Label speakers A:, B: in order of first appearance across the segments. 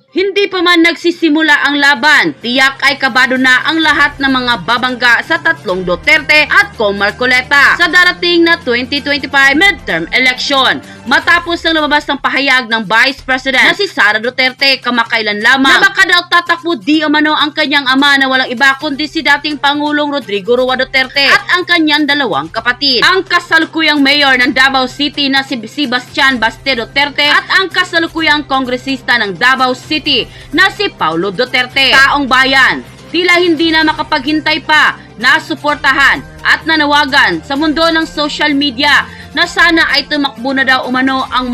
A: Hindi pa man nagsisimula ang laban, tiyak ay kabado na ang lahat ng mga babangga sa tatlong Duterte at Kong Marcoleta sa darating na 2025 midterm election. Matapos ang lumabas ng pahayag ng Vice President na si Sara Duterte kamakailan lamang na baka daw tatakbo di umano ang kanyang ama na walang iba kundi si dating Pangulong Rodrigo Roa Duterte at ang kanyang dalawang kapatid. Ang kasalukuyang mayor ng Davao City na si Sebastian Baste Duterte at ang kasalukuyang kongresista ng Davao City na si Paulo Duterte. Taong bayan, tila hindi na makapaghintay pa na suportahan at nanawagan sa mundo ng social media na sana ay tumakbo na daw umano ang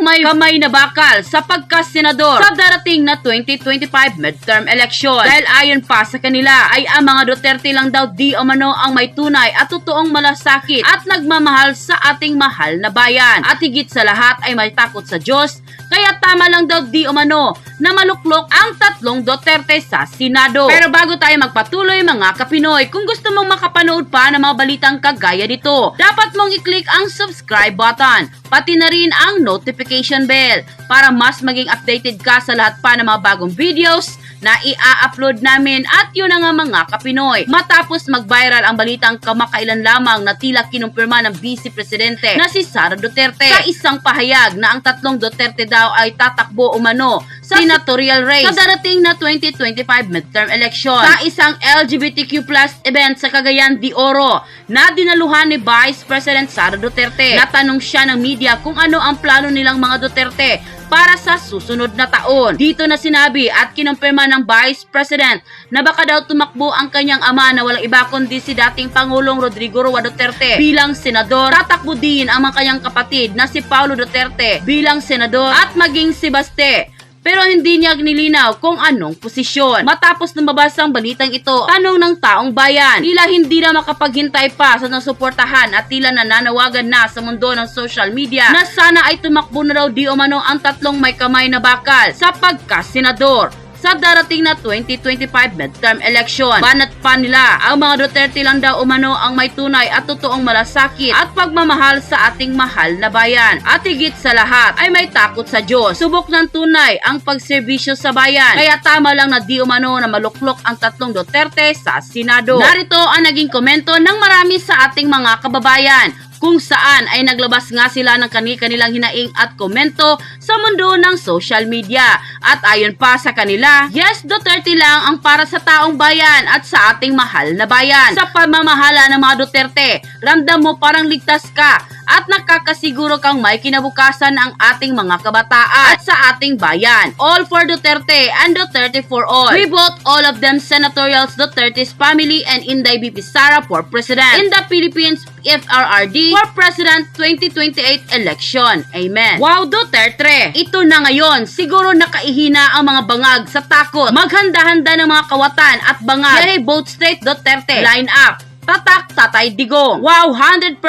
A: may kamay na bakal sa pagkasenador sa darating na 2025 midterm election. Dahil ayon pa sa kanila ay ang mga Duterte lang daw di umano ang may tunay at totoong malasakit at nagmamahal sa ating mahal na bayan. At higit sa lahat ay may takot sa Diyos, kaya tama lang daw di umano na maluklok ang tatlong Duterte sa Senado. Pero bago tayo magpatuloy mga kapinoy, kung gusto mong makapanood pa ng mga balitang kagaya dito, dapat mong i-click ang subscribe button, pati na rin ang notification bell para mas maging updated ka sa lahat pa ng mga bagong videos na i-upload namin. At yun na nga mga kapinoy, matapos mag-viral ang balitang kamakailan lamang na tila kinumpirma ng Vice Presidente na si Sara Duterte sa isang pahayag na ang tatlong Duterte daw ay tatakbo umano sa senatorial race sa darating na 2025 midterm election sa isang LGBTQ+ event sa Cagayan de Oro na dinaluhan ni Vice President Sara Duterte. Natanong siya ng media kung ano ang plano nilang mga Duterte para sa susunod na taon. Dito na sinabi at kinumpirma ng Vice President na baka daw tumakbo ang kanyang ama na walang iba kundi si dating Pangulong Rodrigo Roa Duterte bilang senador. Tatakbo din ang mga kanyang kapatid na si Paulo Duterte bilang senador at maging si Baste. Pero hindi niya nilinaw kung anong posisyon. Matapos lumabas ang balitang ito, tanong ng taong bayan, tila hindi na makapaghintay pa sa nasuportahan at tila nananawagan na sa mundo ng social media na sana ay tumakbo na raw di umano ang tatlong may kamay na bakal sa pagkasenador sa darating na 2025 midterm election. Banat pa nila, ang mga Duterte lang daw umano ang may tunay at totoong malasakit at pagmamahal sa ating mahal na bayan. At higit sa lahat ay may takot sa Diyos. Subok ng tunay ang pagserbisyo sa bayan. Kaya tama lang na di umano na maluklok ang tatlong Duterte sa Senado. Narito ang naging komento ng marami sa ating mga kababayan, kung saan ay naglabas nga sila ng kanilang hinaing at komento sa mundo ng social media. At ayon pa sa kanila, yes, Duterte lang ang para sa taong bayan at sa ating mahal na bayan. Sa pamamahala ng mga Duterte, ramdam mo parang ligtas ka at nakakasiguro kang may kinabukasan ang ating mga kabataan at sa ating bayan. All for Duterte and Duterte for all. We vote all of them senatorials, Duterte's family and Inday BP Sara for President in the Philippines FRRD for President 2028 election. Amen. Wow, Duterte! Ito na ngayon, siguro nakaihina ang mga bangag sa takot. Maghanda-handa ng mga kawatan at bangag. Yay, vote straight Duterte. Line up. Tatak, Tatay Digong. Wow, 100%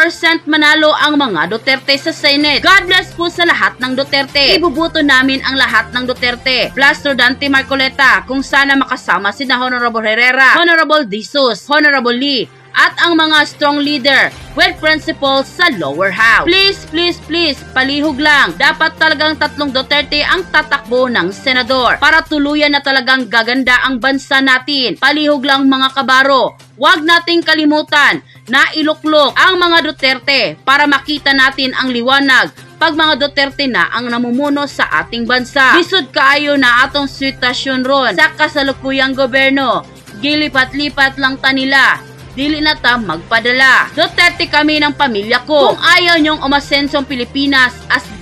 A: manalo ang mga Duterte sa Senate. God bless po sa lahat ng Duterte. Ibubuto namin ang lahat ng Duterte. Plus Rodante Marcoleta, kung sana makasama sina Honorable Herrera, Honorable Jesus, Honorable Lee, at ang mga strong leader with principles sa lower house. Please, please, please, palihog lang. Dapat talagang tatlong Duterte ang tatakbo ng senador para tuluyan na talagang gaganda ang bansa natin. Palihog lang mga kabaro. Huwag nating kalimutan na iluklok ang mga Duterte para makita natin ang liwanag pag mga Duterte na ang namumuno sa ating bansa. Bisod kaayo na atong sitwasyon ron sa kasalukuyang gobyerno. Gilipat-lipat lang ta nila. Dili na ta magpadala. Duterte kami ng pamilya ko. Kung ayaw nyong umasensong Pilipinas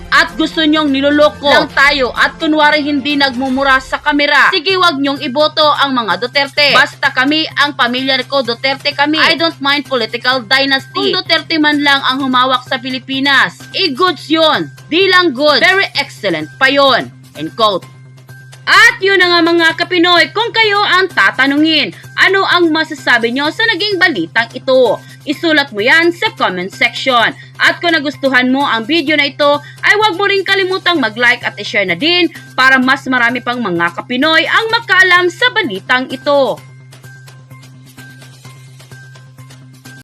A: at gusto nyong niloloko lang tayo at kunwari hindi nagmumura sa kamera, sige wag nyong iboto ang mga Duterte. Basta kami, ang pamilya ko, Duterte kami. I don't mind political dynasty. Kung Duterte man lang ang humawak sa Pilipinas, goods yun. Di lang good, very excellent pa yun. End quote. At yun na nga mga kapinoy, kung kayo ang tatanungin, ano ang masasabi nyo sa naging balitang ito? Isulat mo yan sa comment section. At kung nagustuhan mo ang video na ito, ay huwag mo rin kalimutang mag-like at i-share na din para mas marami pang mga kapinoy ang makaalam sa balitang ito.